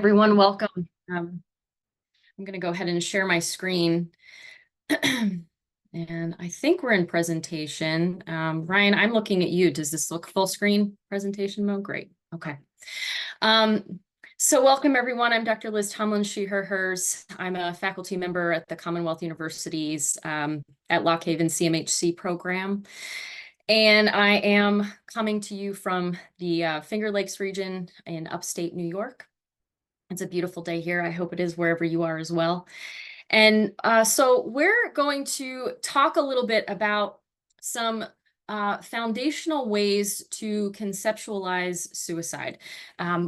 Everyone, welcome. I'm going to go ahead and share my screen. And I think we're in presentation. Ryan, I'm looking at you. Does this look full screen presentation mode? Great. Okay. So welcome, everyone. I'm Dr. Liz Tomlin, she, her, hers. I'm a faculty member at the Commonwealth University's at Lock Haven CMHC program. And I am coming to you from the Finger Lakes region in upstate New York. It's a beautiful day here. I hope it is wherever you are as well. And so we're going to talk a little bit about some foundational ways to conceptualize suicide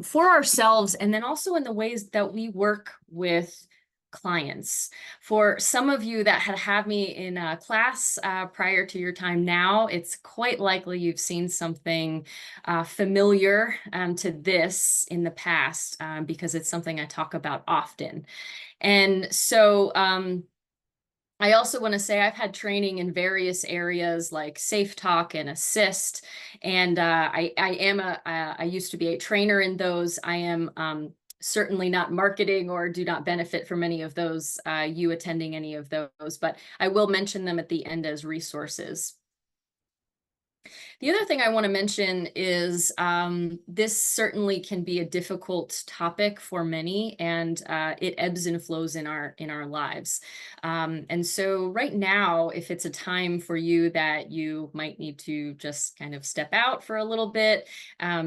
for ourselves, and then also in the ways that we work with clients. For some of you that had me in a class prior to your time now, it's quite likely you've seen something familiar to this in the past because it's something I talk about often. And so I also want to say I've had training in various areas like Safe Talk and Assist, and I used to be a trainer in those. I am certainly not marketing or do not benefit from any of those, you attending any of those, but I will mention them at the end as resources. The other thing I want to mention is this certainly can be a difficult topic for many, and it ebbs and flows in our lives. And so right now, if it's a time for you that you might need to just kind of step out for a little bit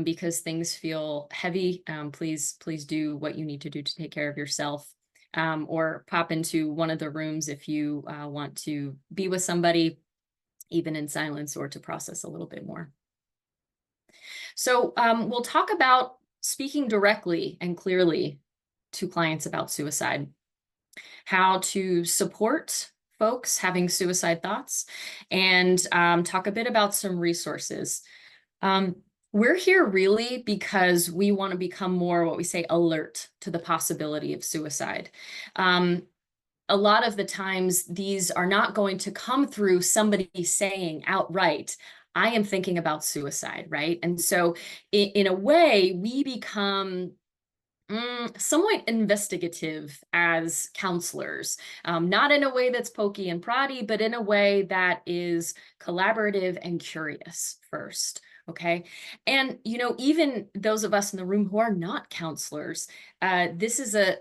because things feel heavy, please do what you need to do to take care of yourself. Or pop into one of the rooms if you want to be with somebody, even in silence, or to process a little bit more. So we'll talk about speaking directly and clearly to clients about suicide, how to support folks having suicide thoughts, and talk a bit about some resources. We're here really because we want to become more, what we say, alert to the possibility of suicide. A lot of the times these are not going to come through somebody saying outright, I am thinking about suicide, right? And so in a way, we become somewhat investigative as counselors, not in a way that's pokey and proddy, but in a way that is collaborative and curious first. Okay. And, you know, even those of us in the room who are not counselors, this is a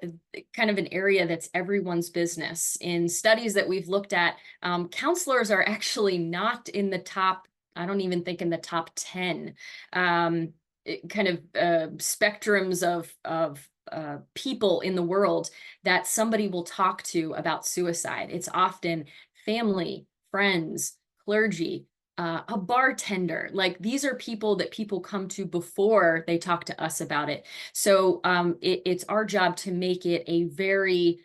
kind of an area that's everyone's business. In studies that we've looked at, counselors are actually not in the top, I don't even think in the top 10 kind of spectrums of people in the world that somebody will talk to about suicide. It's often family, friends, clergy, a bartender. Like, these are people that people come to before they talk to us about it. So it's our job to make it a very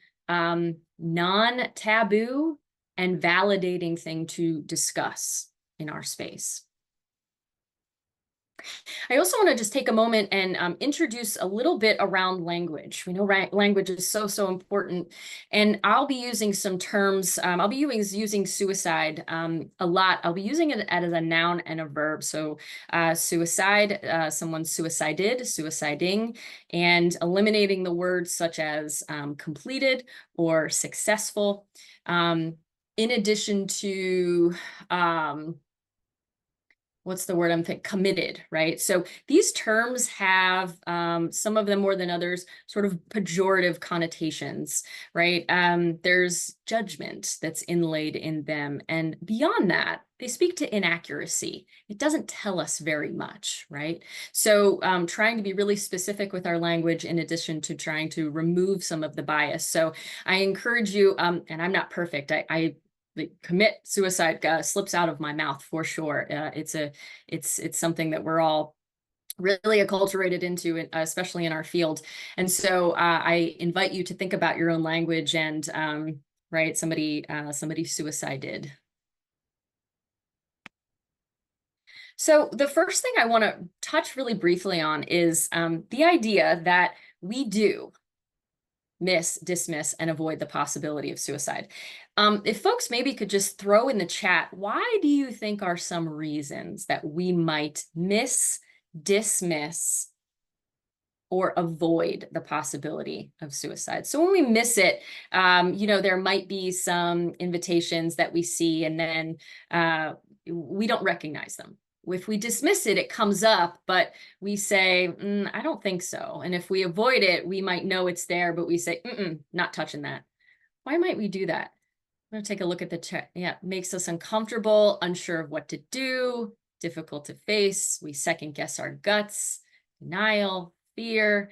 non-taboo and validating thing to discuss in our space. I also want to just take a moment and introduce a little bit around language. We know language is so important, and I'll be using some terms. I'll be using suicide a lot. I'll be using it as a noun and a verb. So suicide, someone suicided, suiciding, and eliminating the words such as completed or successful. In addition to what's the word I'm thinking? Committed, right? So these terms have, some of them more than others, sort of pejorative connotations, right? There's judgment that's inlaid in them. And beyond that, they speak to inaccuracy. It doesn't tell us very much, right? So trying to be really specific with our language in addition to trying to remove some of the bias. So I encourage you, and I'm not perfect, the commit suicide slips out of my mouth for sure. It's something that we're all really acculturated into, especially in our field. And so I invite you to think about your own language and right, somebody suicided. So the first thing I want to touch really briefly on is the idea that we do dismiss, and avoid the possibility of suicide. If folks maybe could just throw in the chat, why do you think are some reasons that we might dismiss, or avoid the possibility of suicide. So when we miss it, there might be some invitations that we see and then we don't recognize them. If we dismiss it, it comes up, but we say, I don't think so. And if we avoid it, we might know it's there, but we say, not touching that. Why might we do that? I'm going to take a look at the chat. Yeah, makes us uncomfortable, unsure of what to do, difficult to face. We second guess our guts, denial, fear.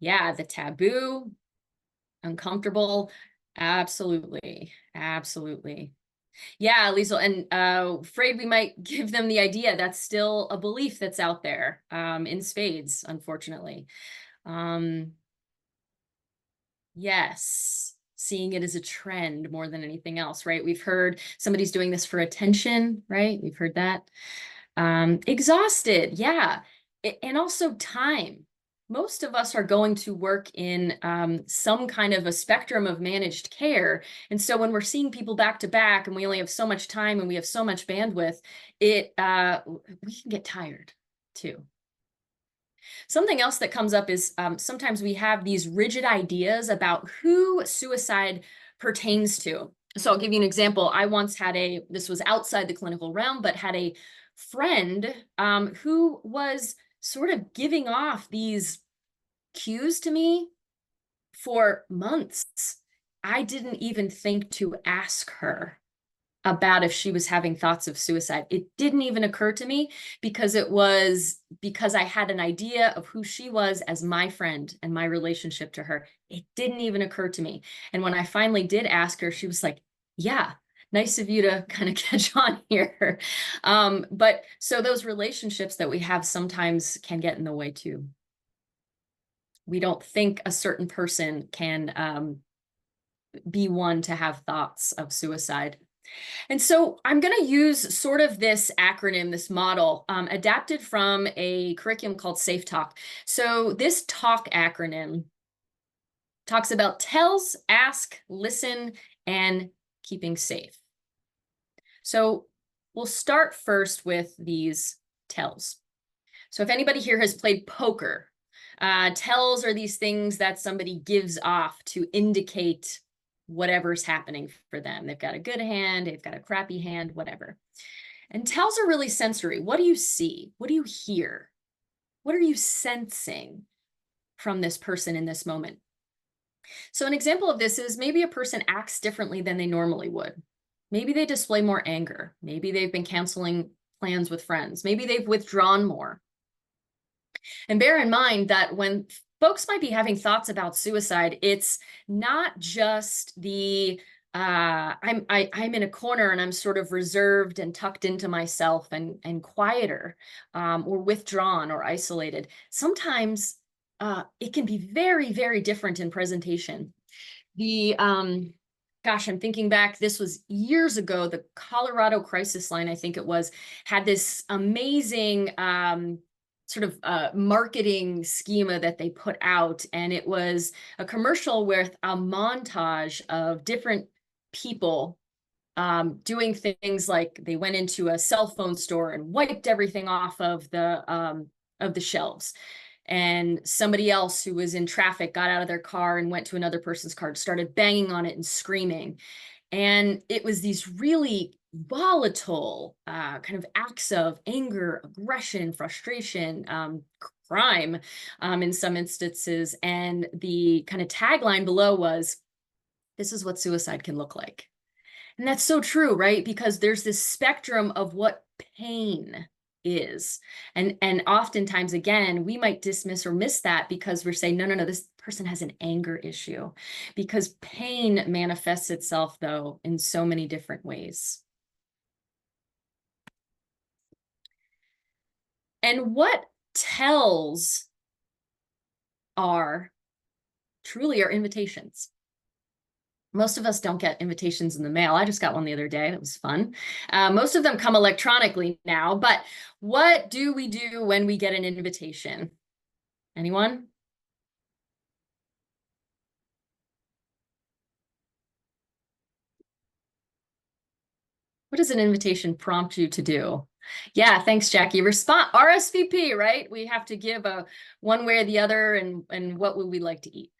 Yeah, the taboo, uncomfortable. Absolutely. Absolutely. Yeah, Liesel, and afraid we might give them the idea that's still a belief that's out there in spades, unfortunately. Yes, seeing it as a trend more than anything else, right? We've heard somebody's doing this for attention, right? We've heard that. Exhausted, yeah. And also time. Most of us are going to work in some kind of a spectrum of managed care. And so when we're seeing people back to back and we only have so much time and we have so much bandwidth, we can get tired too. Something else that comes up is sometimes we have these rigid ideas about who suicide pertains to. So I'll give you an example. I once had this was outside the clinical realm, but had a friend who was sort of giving off these cues to me for months. I didn't even think to ask her about if she was having thoughts of suicide. It didn't even occur to me because I had an idea of who she was as my friend and my relationship to her. It didn't even occur to me. And when I finally did ask her, she was like, yeah, nice of you to kind of catch on here. But so those relationships that we have sometimes can get in the way too. We don't think a certain person can be one to have thoughts of suicide. And so I'm going to use sort of this acronym, this model, adapted from a curriculum called Safe Talk. So this TALK acronym talks about tells, ask, listen, and keeping safe. So we'll start first with these tells. So if anybody here has played poker, tells are these things that somebody gives off to indicate whatever's happening for them. They've got a good hand, they've got a crappy hand, whatever. And tells are really sensory. What do you see? What do you hear? What are you sensing from this person in this moment? So an example of this is maybe a person acts differently than they normally would. Maybe they display more anger. Maybe they've been canceling plans with friends. Maybe they've withdrawn more. And bear in mind that when folks might be having thoughts about suicide, it's not just the I'm in a corner and I'm sort of reserved and tucked into myself and quieter or withdrawn or isolated. Sometimes it can be very, very different in presentation. Gosh, I'm thinking back, this was years ago, the Colorado Crisis Line, I think it was, had this amazing sort of marketing schema that they put out. And it was a commercial with a montage of different people doing things like they went into a cell phone store and wiped everything off of the shelves. And somebody else who was in traffic got out of their car and went to another person's car, started banging on it and screaming. And it was these really volatile kind of acts of anger, aggression, frustration, crime in some instances. And the kind of tagline below was, "This is what suicide can look like." And that's so true, right? Because there's this spectrum of what pain is. And oftentimes, again, we might dismiss or miss that because we're saying, no, no, no, this person has an anger issue. Because pain manifests itself, though, in so many different ways. And what tells truly are invitations. Most of us don't get invitations in the mail. I just got one the other day. It was fun. Most of them come electronically now, but what do we do when we get an invitation? Anyone? What does an invitation prompt you to do? Yeah, thanks, Jackie. Respond RSVP, right? We have to give a one way or the other, and what would we like to eat?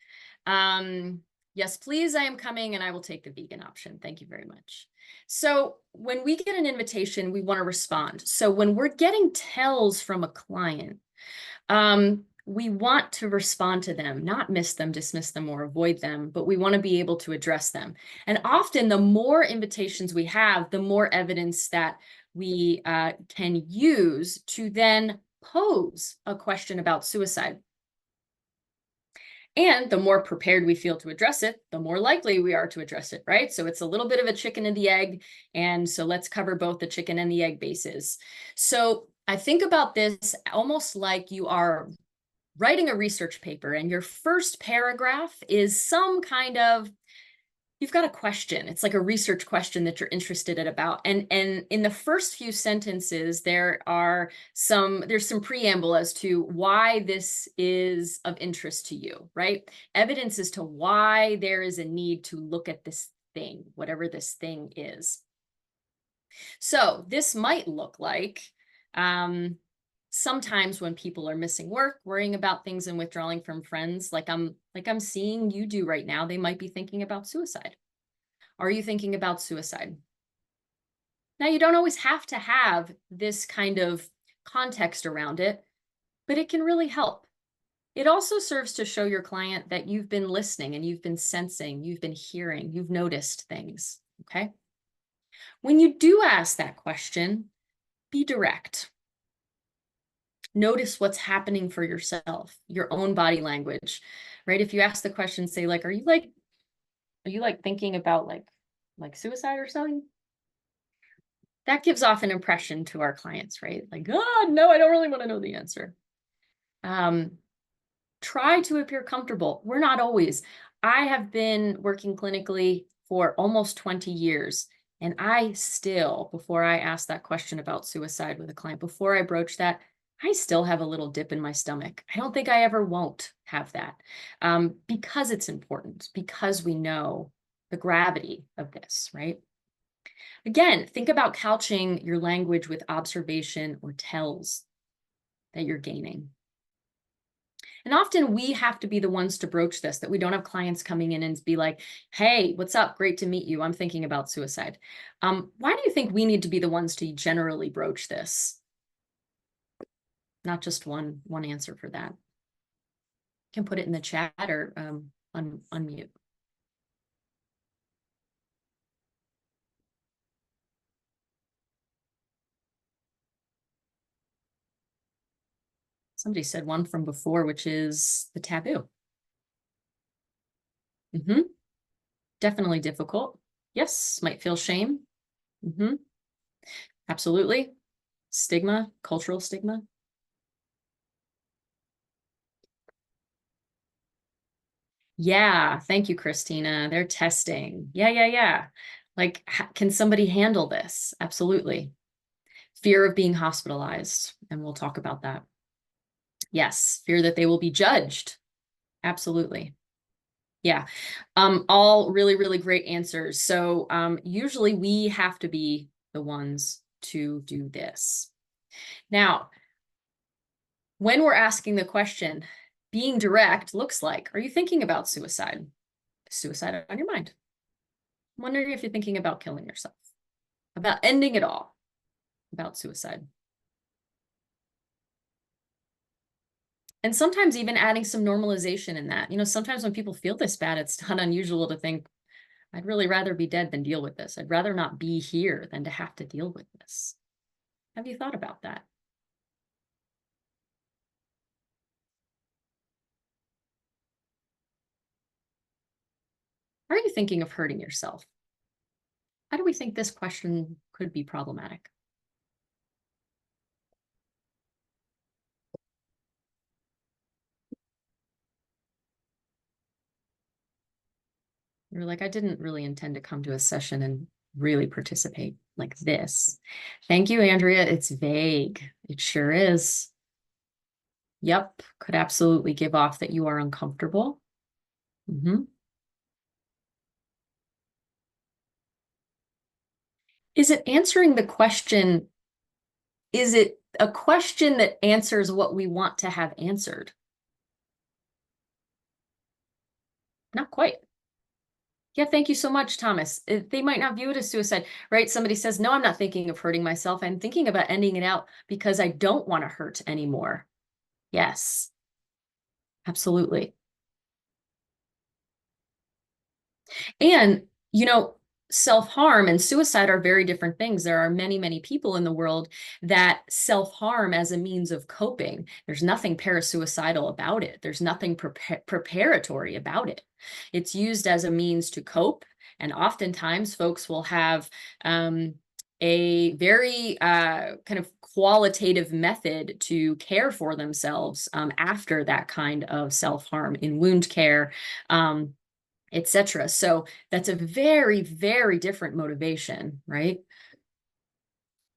Yes, please, I am coming, and I will take the vegan option. Thank you very much. So when we get an invitation, we want to respond. So when we're getting tells from a client, we want to respond to them, not miss them, dismiss them, or avoid them, but we want to be able to address them. And often the more invitations we have, the more evidence that we can use to then pose a question about suicide. And the more prepared we feel to address it, the more likely we are to address it, right? So it's a little bit of a chicken and the egg. And so let's cover both the chicken and the egg bases. So I think about this almost like you are writing a research paper and your first paragraph is some kind of, you've got a question. It's like a research question that you're interested in about. And in the first few sentences, there's some preamble as to why this is of interest to you, right? Evidence as to why there is a need to look at this thing, whatever this thing is. So this might look like, sometimes when people are missing work, worrying about things and withdrawing from friends, like I'm seeing you do right now, they might be thinking about suicide. Are you thinking about suicide? Now, you don't always have to have this kind of context around it, but it can really help. It also serves to show your client that you've been listening and you've been sensing, you've been hearing, you've noticed things, okay? When you do ask that question, be direct. Notice what's happening for yourself, your own body language, right? If you ask the question, say like, are you thinking about like suicide or something? That gives off an impression to our clients, right? Like, oh, no, I don't really want to know the answer. Try to appear comfortable. We're not always. I have been working clinically for almost 20 years. And I still, before I ask that question about suicide with a client, before I broach that, I still have a little dip in my stomach. I don't think I ever won't have that, because it's important, because we know the gravity of this, right? Again, think about couching your language with observation or tells that you're gaining. And often we have to be the ones to broach this, that we don't have clients coming in and be like, hey, what's up? Great to meet you. I'm thinking about suicide. Why do you think we need to be the ones to generally broach this? Not just one answer for that. You can put it in the chat or unmute. Somebody said one from before, which is the taboo. Definitely difficult. Yes, might feel shame. Absolutely. Stigma, cultural stigma. Yeah, thank you, Christina. They're testing. Yeah. Like, can somebody handle this? Absolutely. Fear of being hospitalized, and we'll talk about that. Yes, fear that they will be judged. Absolutely. Yeah, all really, really great answers. So usually we have to be the ones to do this. Now, when we're asking the question, being direct looks like, are you thinking about suicide? Suicide on your mind? I'm wondering if you're thinking about killing yourself, about ending it all, about suicide. And sometimes even adding some normalization in that. You know, sometimes when people feel this bad, it's not unusual to think, I'd really rather be dead than deal with this. I'd rather not be here than to have to deal with this. Have you thought about that? Are you thinking of hurting yourself? How do we think this question could be problematic? You're like, I didn't really intend to come to a session and really participate like this. Thank you, Andrea. It's vague. It sure is. Yep, could absolutely give off that you are uncomfortable. Is it answering the question Is it a question that answers what we want to have answered? Not quite. Yeah, thank you so much, Thomas. They might not view it as suicide, right? Somebody says, no, I'm not thinking of hurting myself. I'm thinking about ending it out because I don't want to hurt anymore. Yes, absolutely. And, you know, self-harm and suicide are very different things. There are many, many people in the world that self-harm as a means of coping. There's nothing parasuicidal about it. There's nothing preparatory about it. It's used as a means to cope. And oftentimes folks will have a very kind of qualitative method to care for themselves after that kind of self-harm in wound care. Etc. So that's a very, very different motivation, right?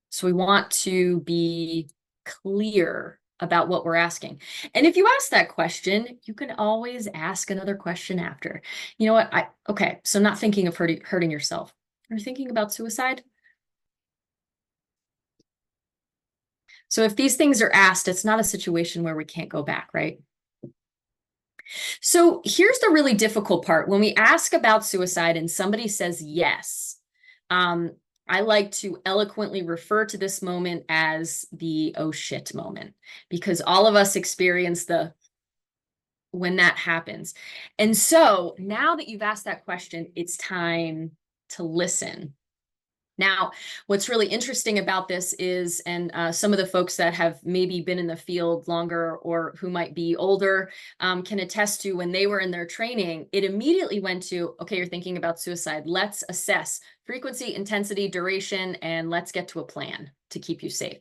So we want to be clear about what we're asking. And if you ask that question, you can always ask another question after. You know what? Okay, so not thinking of hurting yourself. Are you thinking about suicide? So if these things are asked, it's not a situation where we can't go back, right? So here's the really difficult part. When we ask about suicide and somebody says yes, um, I like to eloquently refer to this moment as the oh shit moment, because all of us experience the when that happens. And so now that you've asked that question, it's time to listen. Now, what's really interesting about this is, and some of the folks that have maybe been in the field longer or who might be older can attest to when they were in their training, it immediately went to, okay, you're thinking about suicide. Let's assess frequency, intensity, duration, and let's get to a plan to keep you safe.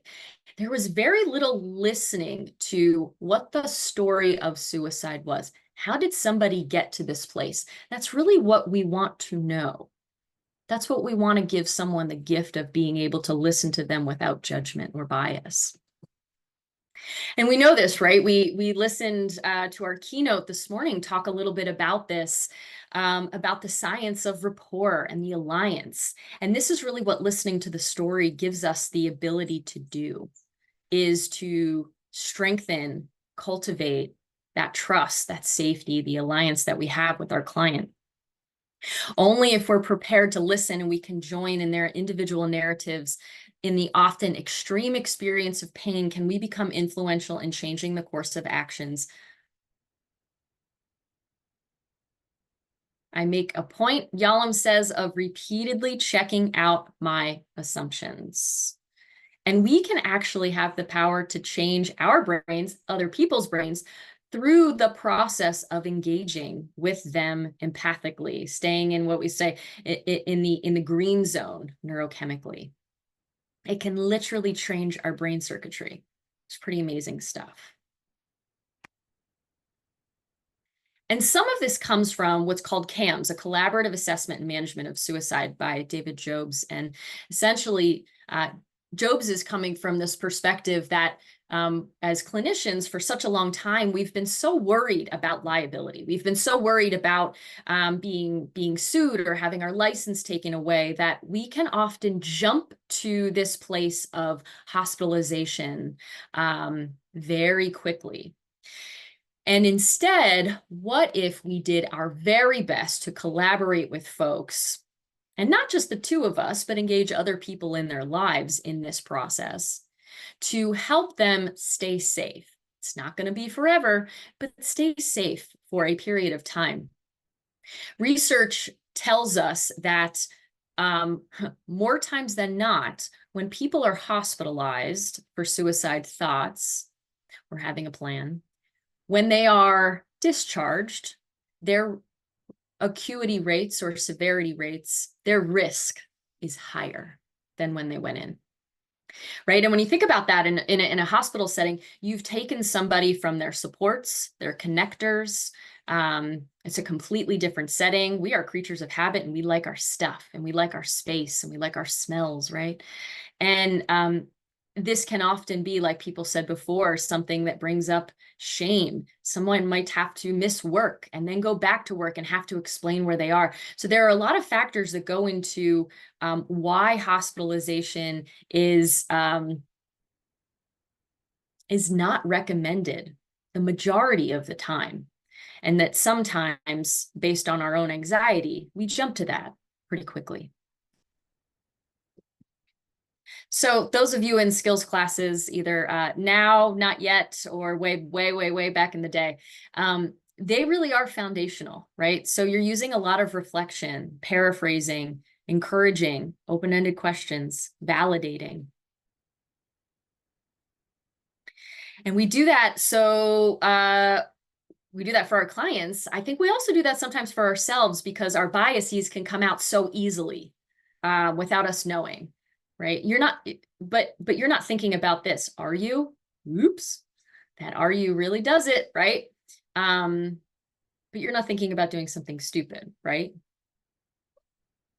There was very little listening to what the story of suicide was. How did somebody get to this place? That's really what we want to know. That's what we want to give someone the gift of being able to listen to them without judgment or bias. And we know this, right? We listened to our keynote this morning talk a little bit about this, about the science of rapport and the alliance. And this is really what listening to the story gives us the ability to do, is to strengthen, cultivate that trust, that safety, the alliance that we have with our client. Only if we're prepared to listen and we can join in their individual narratives in the often extreme experience of pain can we become influential in changing the course of actions. I make a point, Yalom says, of repeatedly checking out my assumptions. And we can actually have the power to change our brains, other people's brains, through the process of engaging with them empathically, staying in what we say in the green zone neurochemically. It can literally change our brain circuitry. It's pretty amazing stuff. And some of this comes from what's called CAMS, a collaborative assessment and management of suicide by David Jobs. And essentially, Jobs is coming from this perspective that as clinicians for such a long time, we've been so worried about liability. We've been so worried about being sued or having our license taken away that we can often jump to this place of hospitalization very quickly. And instead, what if we did our very best to collaborate with folks, and not just the two of us, but engage other people in their lives in this process to help them stay safe? It's not going to be forever, but stay safe for a period of time. Research tells us that more times than not, when people are hospitalized for suicide thoughts or having a plan, when they are discharged, their acuity rates or severity rates, their risk is higher than when they went in. Right. And when you think about that in a hospital setting, you've taken somebody from their supports, their connectors. It's a completely different setting. We are creatures of habit and we like our stuff and we like our space and we like our smells. Right. And this can often be, like people said before, something that brings up shame. Someone might have to miss work and then go back to work and have to explain where they are. So there are a lot of factors that go into why hospitalization is is not recommended the majority of the time. And that sometimes, based on our own anxiety, we jump to that pretty quickly. So those of you in skills classes, either now, not yet, or way back in the day, they really are foundational, right? So you're using a lot of reflection, paraphrasing, encouraging, open-ended questions, validating. And we do that so we do that for our clients. I think we also do that sometimes for ourselves because our biases can come out so easily without us knowing, right? You're not, but you're not thinking about this, are you? Oops, that "are you" really does it, right? But you're not thinking about doing something stupid, right?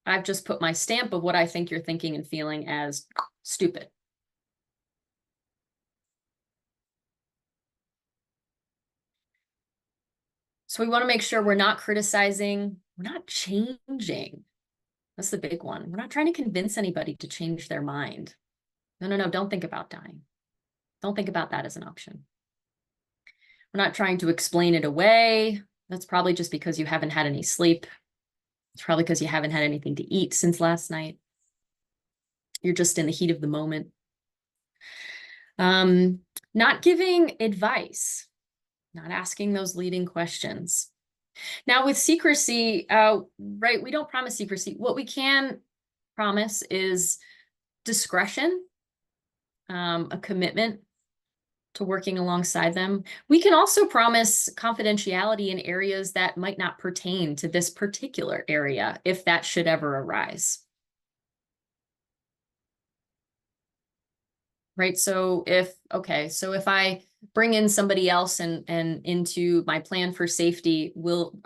I've just put my stamp of what I think you're thinking and feeling as stupid. So we want to make sure we're not criticizing, we're not changing. That's the big one. We're not trying to convince anybody to change their mind. No, don't think about dying. Don't think about that as an option. We're not trying to explain it away. That's probably just because you haven't had any sleep. It's probably because you haven't had anything to eat since last night. You're just in the heat of the moment. Not giving advice, not asking those leading questions. Now with secrecy, right, we don't promise secrecy. What we can promise is discretion, a commitment to working alongside them. We can also promise confidentiality in areas that might not pertain to this particular area, if that should ever arise. Right, so if I bring in somebody else and into my plan for safety,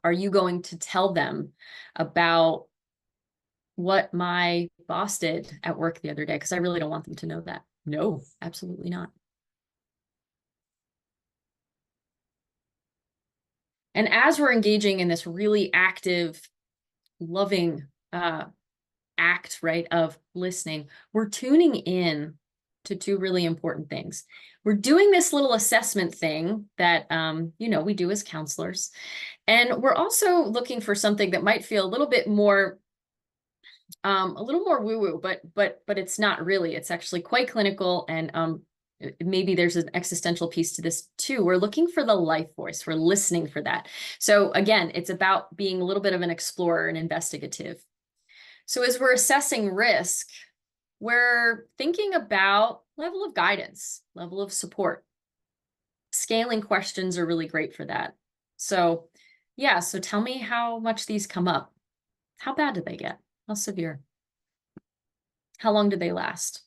are you going to tell them about what my boss did at work the other day? Because I really don't want them to know that. No, absolutely not. And as we're engaging in this really active, loving act, right, of listening, we're tuning in to two really important things. We're doing this little assessment thing that, we do as counselors. And we're also looking for something that might feel a little more woo-woo, but it's not really. It's actually quite clinical, and maybe there's an existential piece to this too. We're looking for the life voice. We're listening for that. So again, it's about being a little bit of an explorer and investigative. So as we're assessing risk, we're thinking about level of guidance, level of support. Scaling questions are really great for that. So yeah, so tell me how much these come up. How bad did they get? How severe? How long did they last?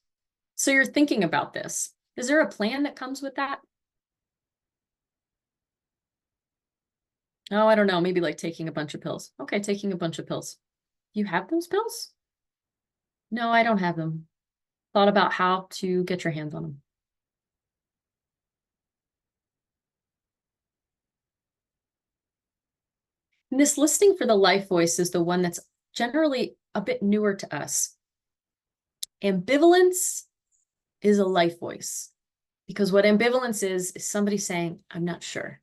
So you're thinking about this. Is there a plan that comes with that? Oh, I don't know. Maybe like taking a bunch of pills. Okay, taking a bunch of pills. You have those pills? No, I don't have them. Thought about how to get your hands on them. And this listening for the life voice is the one that's generally a bit newer to us. Ambivalence is a life voice, because what ambivalence is somebody saying, I'm not sure.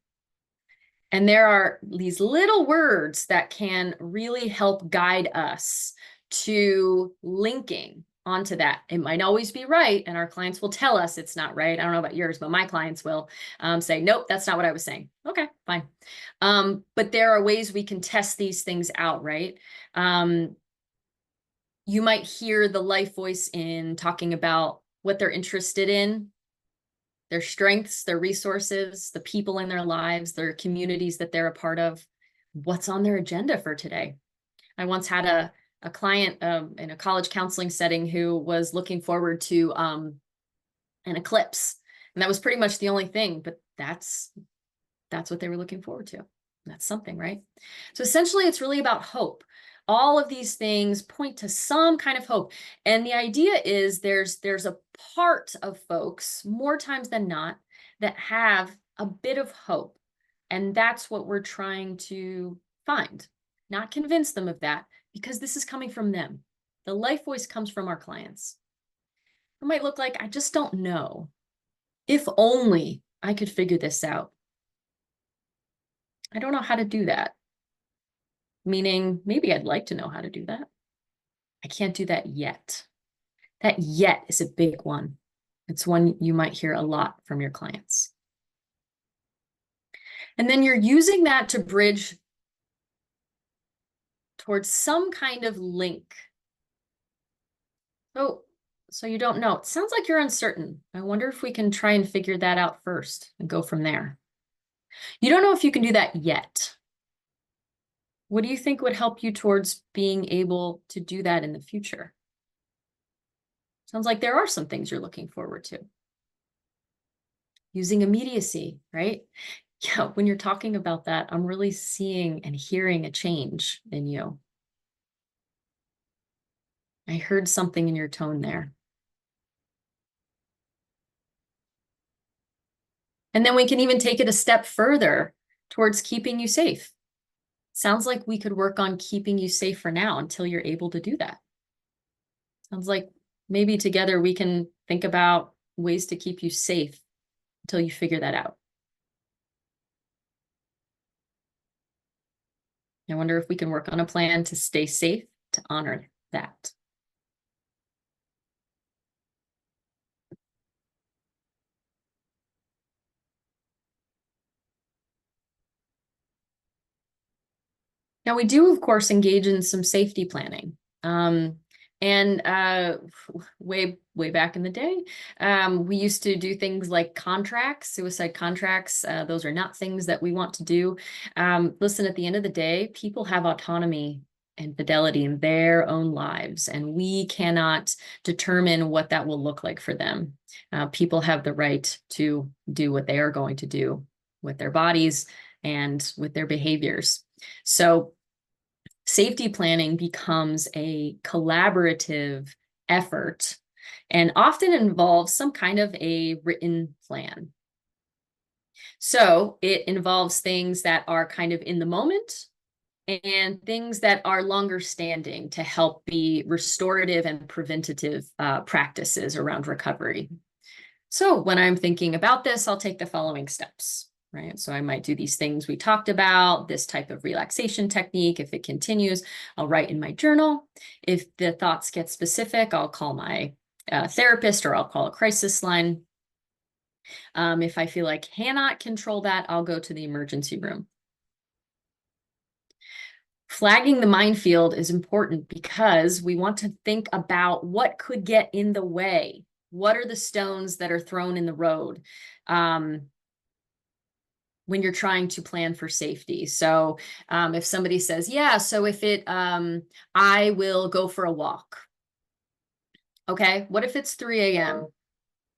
And there are these little words that can really help guide us to linking onto that. It might always be right, and our clients will tell us it's not right. I don't know about yours, but my clients will say, nope, that's not what I was saying. Okay, fine. But there are ways we can test these things out, right? You might hear the life voice in talking about what they're interested in, their strengths, their resources, the people in their lives, their communities that they're a part of, what's on their agenda for today. I once had a client in a college counseling setting who was looking forward to an eclipse. And that was pretty much the only thing, but that's what they were looking forward to. That's something, right? So essentially, it's really about hope. All of these things point to some kind of hope. And the idea is there's a part of folks, more times than not, that have a bit of hope. And that's what we're trying to find, not convince them of that, because this is coming from them. The life voice comes from our clients. It might look like, I just don't know If only I could figure this out. I don't know how to do that. Meaning, maybe I'd like to know how to do that. I can't do that yet. That yet is a big one. It's one you might hear a lot from your clients. And then you're using that to bridge towards some kind of link. So you don't know. It sounds like you're uncertain. I wonder if we can try and figure that out first and go from there. You don't know if you can do that yet. What do you think would help you towards being able to do that in the future? Sounds like there are some things you're looking forward to. Using immediacy, right? Yeah, when you're talking about that, I'm really seeing and hearing a change in you. I heard something in your tone there. And then we can even take it a step further towards keeping you safe. Sounds like we could work on keeping you safe for now until you're able to do that. Sounds like maybe together we can think about ways to keep you safe until you figure that out. I wonder if we can work on a plan to stay safe, to honor that. Now, we do, of course, engage in some safety planning. And way back in the day, we used to do things like contracts, suicide contracts. Those are not things that we want to do. Listen, at the end of the day, people have autonomy and fidelity in their own lives, and we cannot determine what that will look like for them. People have the right to do what they are going to do with their bodies and with their behaviors. So safety planning becomes a collaborative effort and often involves some kind of a written plan. So it involves things that are kind of in the moment and things that are longer standing to help be restorative and preventative practices around recovery. So when I'm thinking about this, I'll take the following steps. Right. So I might do these things we talked about, this type of relaxation technique. If it continues, I'll write in my journal. If the thoughts get specific, I'll call my therapist or I'll call a crisis line. If I feel I cannot control that, I'll go to the emergency room. Flagging the minefield is important because we want to think about what could get in the way. What are the stones that are thrown in the road? When you're trying to plan for safety. So if somebody says, yeah, so if I will go for a walk. Okay, what if it's 3 a.m.?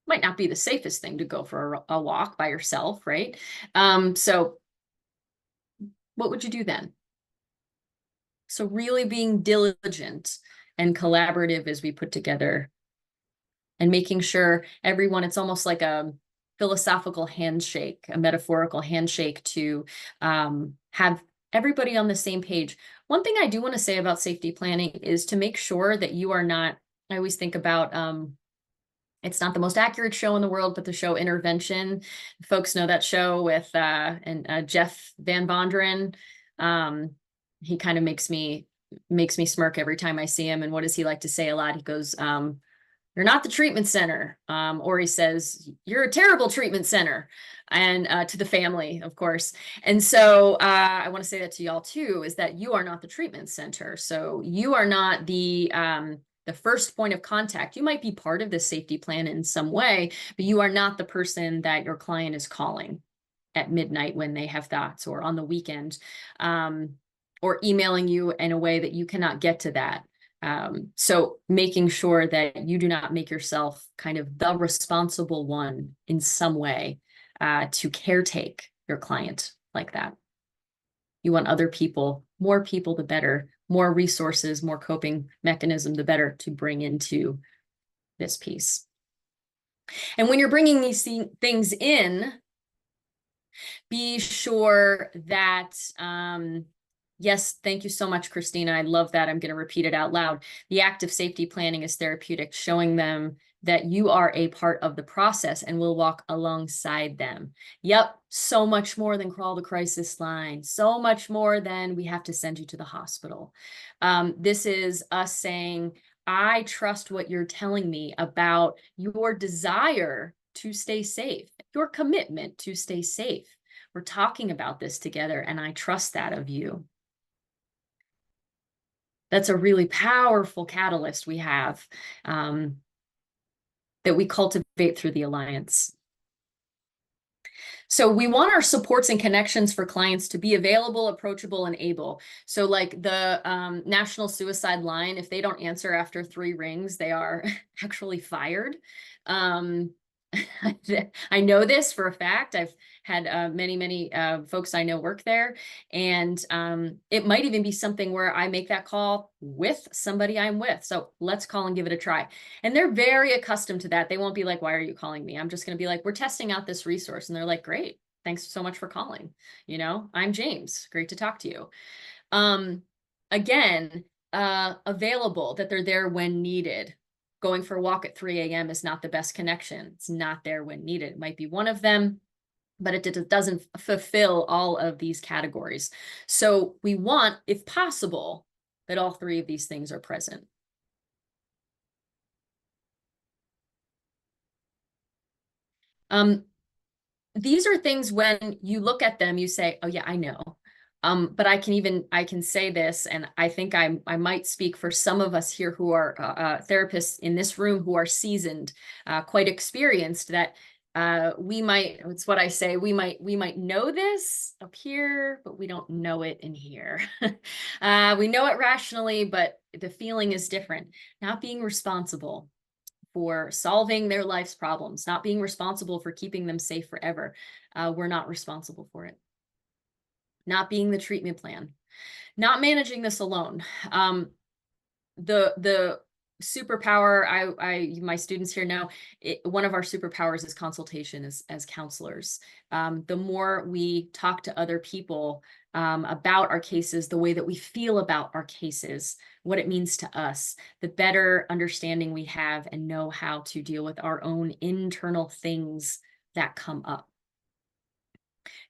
Might not be the safest thing to go for a walk by yourself, right? So what would you do then? So really being diligent and collaborative as we put together and making sure everyone, it's almost like a philosophical handshake, a metaphorical handshake to have everybody on the same page. One thing I do want to say about safety planning is to make sure that you are not, I always think about, it's not the most accurate show in the world, but the show Intervention. Folks know that show with Jeff Van Vonderen. He kind of makes me smirk every time I see him. And what does he like to say a lot? He goes, you're not the treatment center. Or he says, you're a terrible treatment center. And to the family, of course. And so I want to say that to y'all too, is that you are not the treatment center. So you are not the first point of contact. You might be part of the safety plan in some way, but you are not the person that your client is calling at midnight when they have thoughts or on the weekend, or emailing you in a way that you cannot get to that. So making sure that you do not make yourself kind of the responsible one in some way to caretake your client like that. You want other people, more people, the better, more resources, more coping mechanism, the better to bring into this piece. And when you're bringing these things in, be sure that, yes, thank you so much, Christina. I love that. I'm going to repeat it out loud. The act of safety planning is therapeutic, showing them that you are a part of the process and will walk alongside them. Yep, so much more than crawl the crisis line, so much more than we have to send you to the hospital. This is us saying, I trust what you're telling me about your desire to stay safe, your commitment to stay safe. We're talking about this together, and I trust that of you. That's a really powerful catalyst we have that we cultivate through the alliance. So we want our supports and connections for clients to be available, approachable, and able. So like the National Suicide Line, if they don't answer after 3 rings, they are actually fired. I know this for a fact. I've had many folks I know work there, and it might even be something where I make that call with somebody I'm with. So let's call and give it a try. And they're very accustomed to that. They won't be like, why are you calling me? I'm just going to be like, we're testing out this resource. And they're like, great, thanks so much for calling. You know, I'm James. Great to talk to you. Again, available, that they're there when needed. Going for a walk at 3 a.m. is not the best connection. It's not there when needed. It might be one of them, but it doesn't fulfill all of these categories. So we want, if possible, that all 3 of these things are present. These are things when you look at them, you say, oh yeah, I know. But I can say this, and I think I might speak for some of us here who are therapists in this room who are seasoned, quite experienced, that it's what I say, we might know this up here, but we don't know it in here. We know it rationally, but the feeling is different. Not being responsible for solving their life's problems, not being responsible for keeping them safe forever. We're not responsible for it. Not being the treatment plan, not managing this alone. The superpower, my students here know, one of our superpowers is consultation as counselors. The more we talk to other people about our cases, the way that we feel about our cases, what it means to us, the better understanding we have and know how to deal with our own internal things that come up.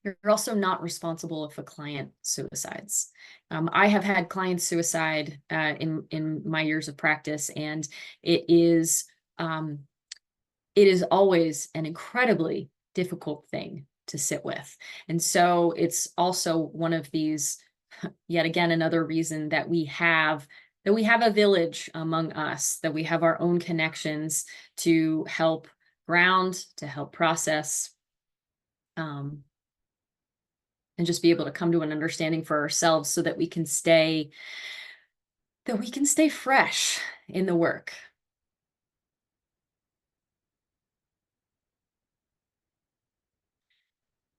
You're also not responsible if a client suicides. I have had clients suicide in my years of practice, and it is always an incredibly difficult thing to sit with. And so it's also one of these, yet again, another reason that we have a village among us, that we have our own connections to help ground, to help process, and just be able to come to an understanding for ourselves so that we can stay fresh in the work.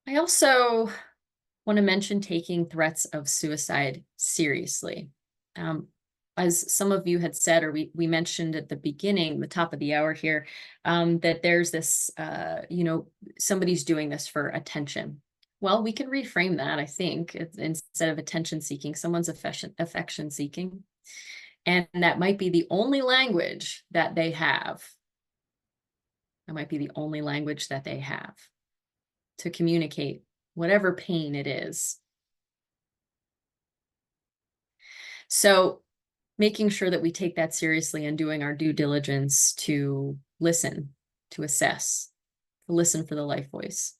I also want to mention taking threats of suicide seriously. As some of you had said, or we mentioned at the beginning, the top of the hour here, that there's this, somebody's doing this for attention. Well, we can reframe that, I think. Instead of attention seeking, someone's affection seeking. And that might be the only language that they have. That might be the only language that they have to communicate whatever pain it is. So making sure that we take that seriously and doing our due diligence to listen, to assess, to listen for the life voice.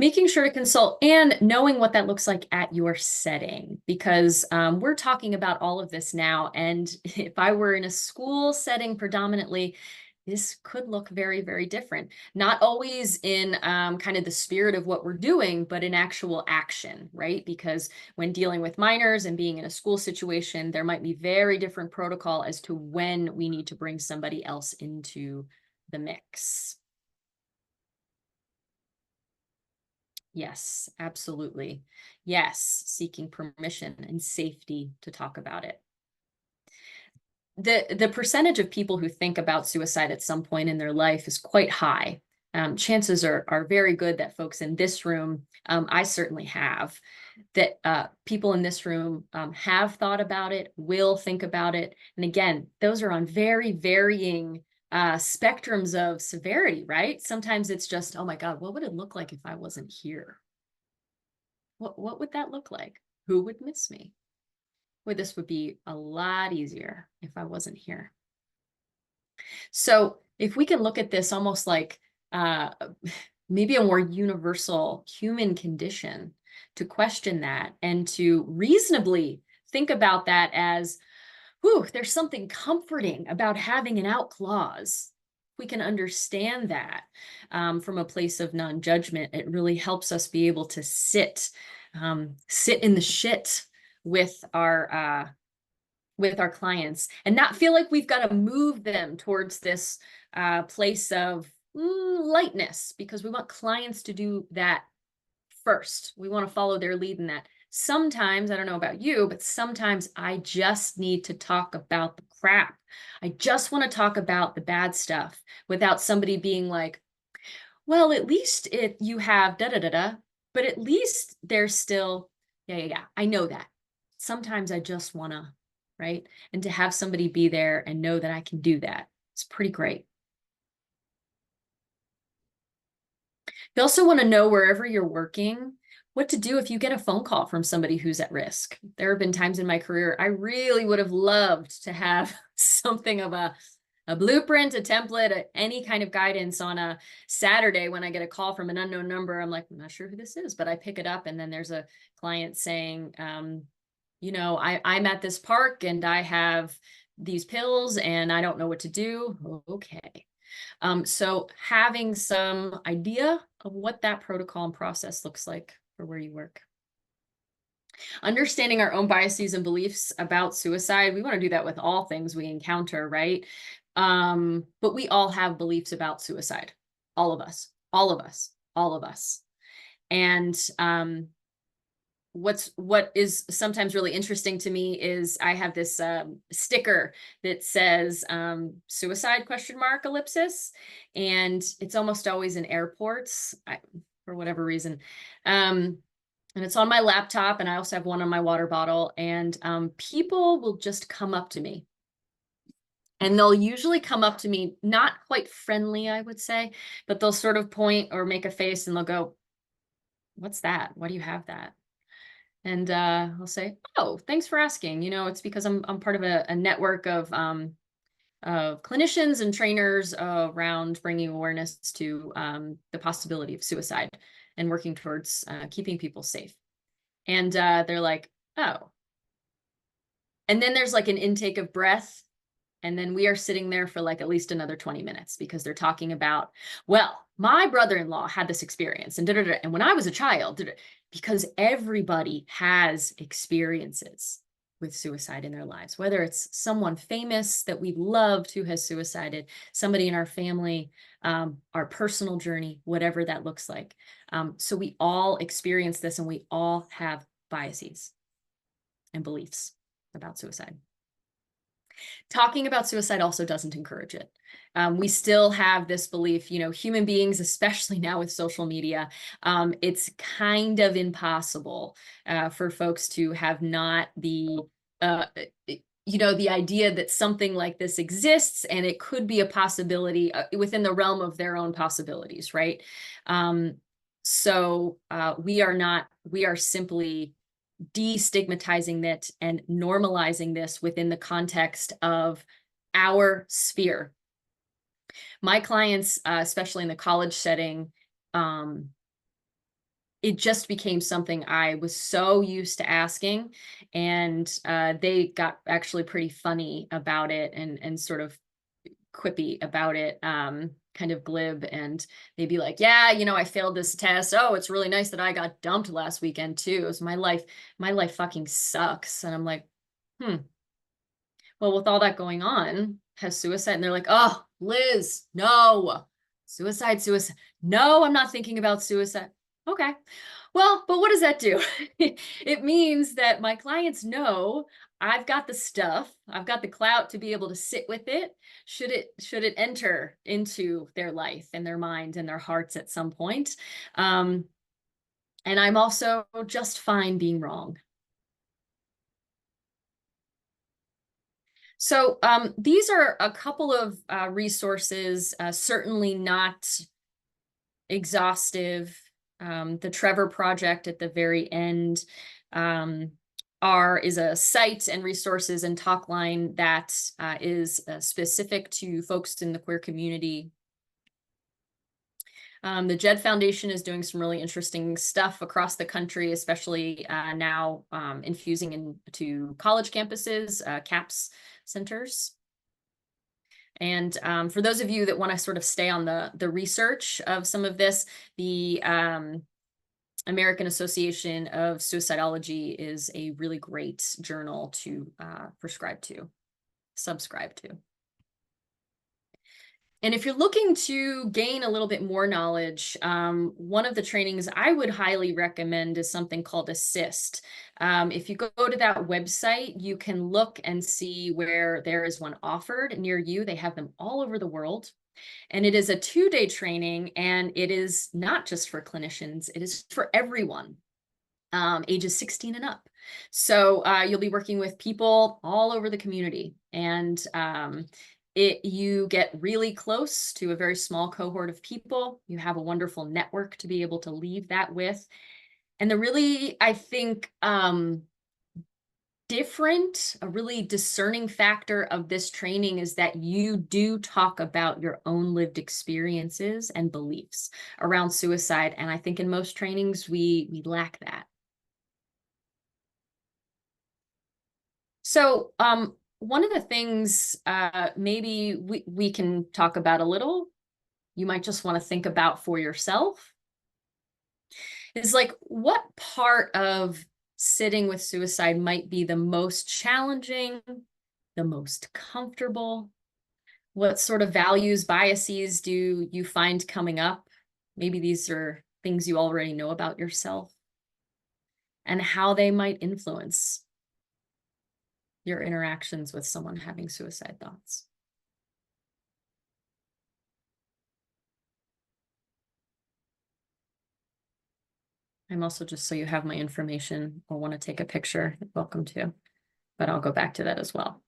Making sure to consult and knowing what that looks like at your setting, because we're talking about all of this now. And if I were in a school setting predominantly, this could look very, very different. Not always in kind of the spirit of what we're doing, but in actual action, right? Because when dealing with minors and being in a school situation, there might be very different protocol as to when we need to bring somebody else into the mix. Yes, absolutely. Yes, seeking permission and safety to talk about it. The percentage of people who think about suicide at some point in their life is quite high. chances are very good that folks in this room, I certainly have, that people in this room have thought about it, will think about it. And again, those are on very varying spectrums of severity, right? Sometimes it's just, oh my God, what would it look like if I wasn't here? What would that look like? Who would miss me? Well, this would be a lot easier if I wasn't here. So if we can look at this almost like maybe a more universal human condition, to question that and to reasonably think about that as, whew, there's something comforting about having an out clause. We can understand that from a place of non-judgment. It really helps us be able to sit in the shit with our clients and not feel like we've got to move them towards this place of lightness, because we want clients to do that first. We want to follow their lead in that. Sometimes, I don't know about you, but sometimes I just need to talk about the crap. I just want to talk about the bad stuff without somebody being like, well, at least you have da da da da, but at least there's still, yeah, I know that. Sometimes I just want to, right? And to have somebody be there and know that I can do that, it's pretty great. You also want to know, wherever you're working, what to do if you get a phone call from somebody who's at risk. There have been times in my career I really would have loved to have something of a blueprint, a template, any kind of guidance on a Saturday when I get a call from an unknown number. I'm like, I'm not sure who this is, but I pick it up and then there's a client saying, you know, I'm at this park and I have these pills and I don't know what to do. Okay. So having some idea of what that protocol and process looks like for where you work. Understanding our own biases and beliefs about suicide. We want to do that with all things we encounter, right? But we all have beliefs about suicide. All of us, all of us, all of us. And what is sometimes really interesting to me is I have this sticker that says suicide ? Ellipsis, and it's almost always in airports for whatever reason. And it's on my laptop, and I also have one on my water bottle, and people will just come up to me. And they'll usually come up to me, not quite friendly, I would say, but they'll sort of point or make a face and they'll go, what's that? Why do you have that? And I'll say, oh, thanks for asking. You know, it's because I'm part of a network of clinicians and trainers around bringing awareness to the possibility of suicide and working towards keeping people safe. And they're like, oh. And then there's like an intake of breath. And then we are sitting there for like at least another 20 minutes because they're talking about, well, my brother-in-law had this experience and da, da, da, and when I was a child, da, da, because everybody has experiences with suicide in their lives, whether it's someone famous that we loved who has suicided, somebody in our family, our personal journey, whatever that looks like. So we all experience this and we all have biases and beliefs about suicide. Talking about suicide also doesn't encourage it. We still have this belief, you know, human beings, especially now with social media, it's kind of impossible for folks to have not the, you know, the idea that something like this exists and it could be a possibility within the realm of their own possibilities, right? So we are simply destigmatizing it and normalizing this within the context of our sphere. My clients, especially in the college setting, it just became something I was so used to asking, and they got actually pretty funny about it and sort of quippy about it, kind of glib, and they'd be like, yeah, you know, I failed this test. Oh, it's really nice that I got dumped last weekend too. So my life fucking sucks. And I'm like, well, with all that going on, has suicide? And they're like, oh, Liz, no, suicide. No, I'm not thinking about suicide. Okay. Well, but what does that do? It means that my clients know I've got the stuff, I've got the clout to be able to sit with it, should it enter into their life and their mind and their hearts at some point. Um, and I'm also just fine being wrong. So these are a couple of resources, certainly not exhaustive. The Trevor Project at the very end is a site and resources and talk line that is specific to folks in the queer community. The JED Foundation is doing some really interesting stuff across the country, especially now infusing into college campuses, CAPS centers. And for those of you that want to sort of stay on the research of some of this, the American Association of Suicidology is a really great journal to subscribe to. And if you're looking to gain a little bit more knowledge, one of the trainings I would highly recommend is something called Assist. If you go to that website, you can look and see where there is one offered near you. They have them all over the world. And it is a 2-day training, and it is not just for clinicians, it is for everyone, ages 16 and up. So you'll be working with people all over the community, and you get really close to a very small cohort of people. You have a wonderful network to be able to leave that with. And the really, I think, a really discerning factor of this training is that you do talk about your own lived experiences and beliefs around suicide. And I think in most trainings, we lack that. So one of the things maybe we can talk about a little, you might just want to think about for yourself, is like, what part of sitting with suicide might be the most challenging, the most comfortable? What sort of values, biases do you find coming up? Maybe these are things you already know about yourself, and how they might influence your interactions with someone having suicide thoughts. I'm also, just so you have my information or want to take a picture, you're welcome to, but I'll go back to that as well.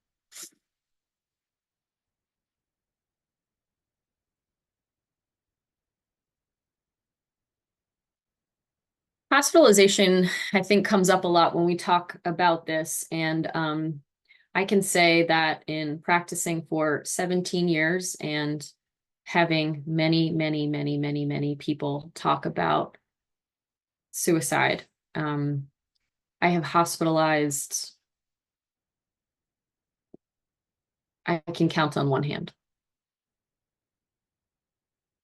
Hospitalization, I think, comes up a lot when we talk about this. And I can say that in practicing for 17 years and having many, many, many, many, many people talk about suicide, I have hospitalized, I can count on one hand.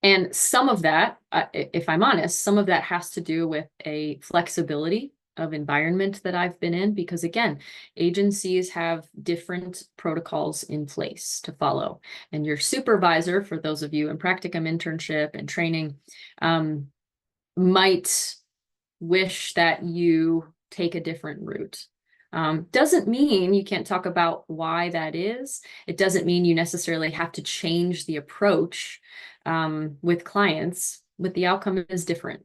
And some of that, if I'm honest, some of that has to do with a flexibility of environment that I've been in, because again, agencies have different protocols in place to follow. And your supervisor, for those of you in practicum internship and training, might wish that you take a different route. Doesn't mean you can't talk about why that is. It doesn't mean you necessarily have to change the approach with clients, but the outcome is different,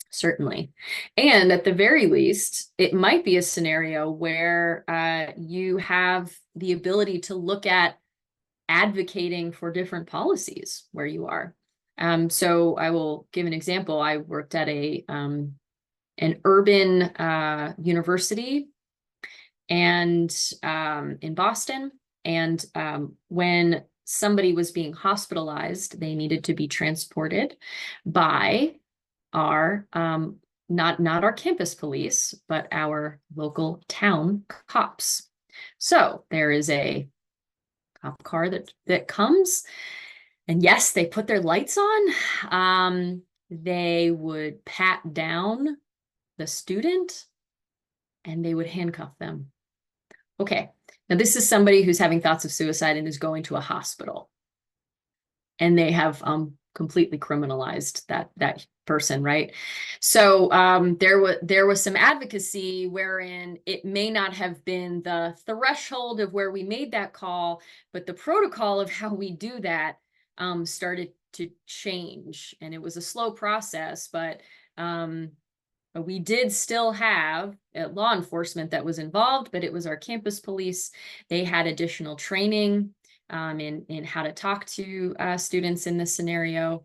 certainly. And at the very least, it might be a scenario where you have the ability to look at advocating for different policies where you are. So I will give an example. I worked at an urban university and in Boston. And when somebody was being hospitalized, they needed to be transported by our, not our campus police, but our local town cops. So there is a cop car that comes, and yes, they put their lights on. They would pat down the student and they would handcuff them. Okay, now this is somebody who's having thoughts of suicide and is going to a hospital. And they have completely criminalized that person, right? So there was some advocacy wherein it may not have been the threshold of where we made that call, but the protocol of how we do that started to change. And it was a slow process, but we did still have law enforcement that was involved, but it was our campus police. They had additional training in how to talk to students in this scenario.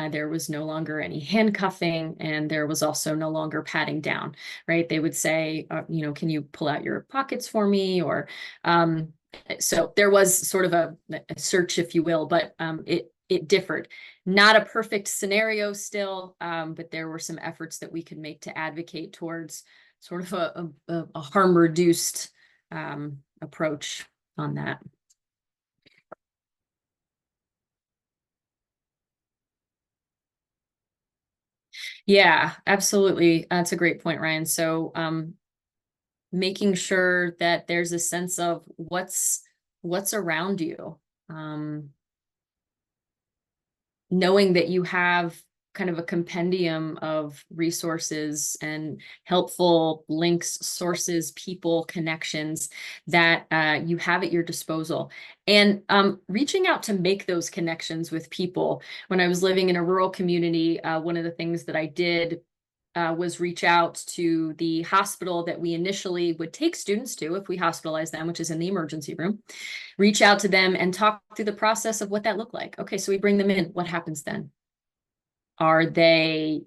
There was no longer any handcuffing, and there was also no longer patting down, right? They would say, can you pull out your pockets for me? Or so there was sort of a search, if you will, but it differed. Not a perfect scenario still, but there were some efforts that we could make to advocate towards sort of a harm reduced approach on that. Yeah, absolutely. That's a great point, Ryan. So making sure that there's a sense of what's around you. Knowing that you have kind of a compendium of resources and helpful links, sources, people, connections that you have at your disposal. And reaching out to make those connections with people. When I was living in a rural community, one of the things that I did was reach out to the hospital that we initially would take students to if we hospitalize them, which is in the emergency room. Reach out to them and talk through the process of what that looked like. Okay, so we bring them in. What happens then? Are they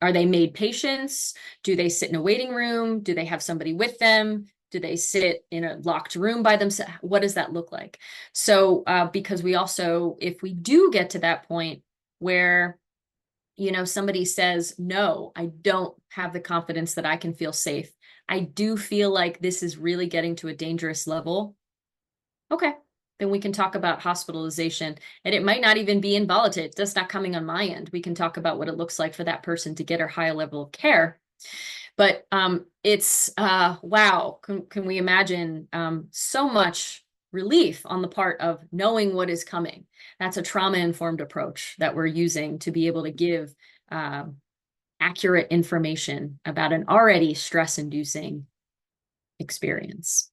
made patients? Do they sit in a waiting room? Do they have somebody with them? Do they sit in a locked room by themselves? What does that look like? So because we also, if we do get to that point where somebody says, no, I don't have the confidence that I can feel safe. I do feel like this is really getting to a dangerous level. Okay, then we can talk about hospitalization. And it might not even be involuntary. That's not coming on my end. We can talk about what it looks like for that person to get a higher level of care. But it's, wow, can we imagine so much relief on the part of knowing what is coming? That's a trauma-informed approach that we're using to be able to give accurate information about an already stress-inducing experience.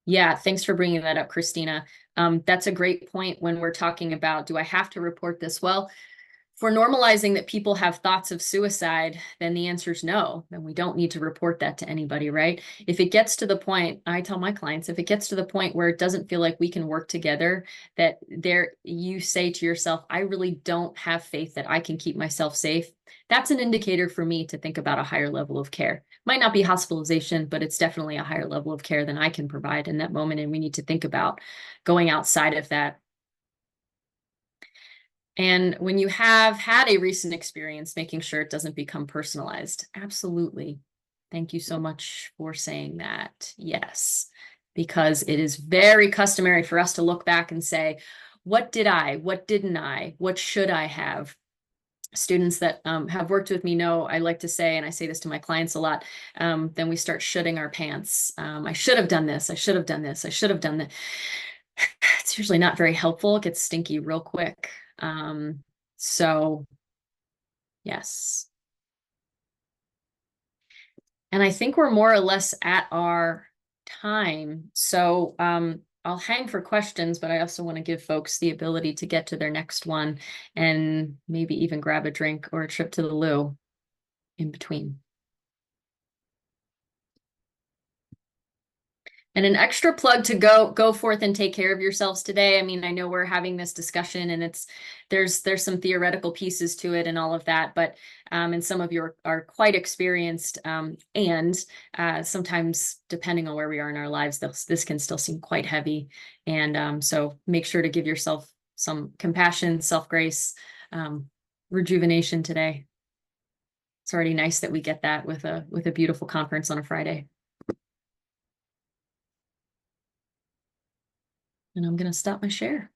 Yeah, thanks for bringing that up, Christina. That's a great point when we're talking about, do I have to report this? Well, for normalizing that people have thoughts of suicide, then the answer is no. Then we don't need to report that to anybody, right? If it gets to the point, I tell my clients, if it gets to the point where it doesn't feel like we can work together, that you say to yourself, I really don't have faith that I can keep myself safe. That's an indicator for me to think about a higher level of care. Might not be hospitalization, but it's definitely a higher level of care than I can provide in that moment. And we need to think about going outside of that. And when you have had a recent experience, making sure it doesn't become personalized. Absolutely. Thank you so much for saying that. Yes, because it is very customary for us to look back and say, what did I, what didn't I, what should I have? Students that have worked with me know I like to say, and I say this to my clients a lot, then we start shitting our pants. I should have done this. I should have done this. I should have done that. It's usually not very helpful. It gets stinky real quick. So yes. And I think we're more or less at our time. So I'll hang for questions, but I also want to give folks the ability to get to their next one and maybe even grab a drink or a trip to the loo in between. And an extra plug to go forth and take care of yourselves today. I mean, I know we're having this discussion and there's some theoretical pieces to it and all of that, but and some of you are quite experienced and sometimes depending on where we are in our lives, this can still seem quite heavy. And so make sure to give yourself some compassion, self-grace, rejuvenation today. It's already nice that we get that with a beautiful conference on a Friday. And I'm going to stop my share.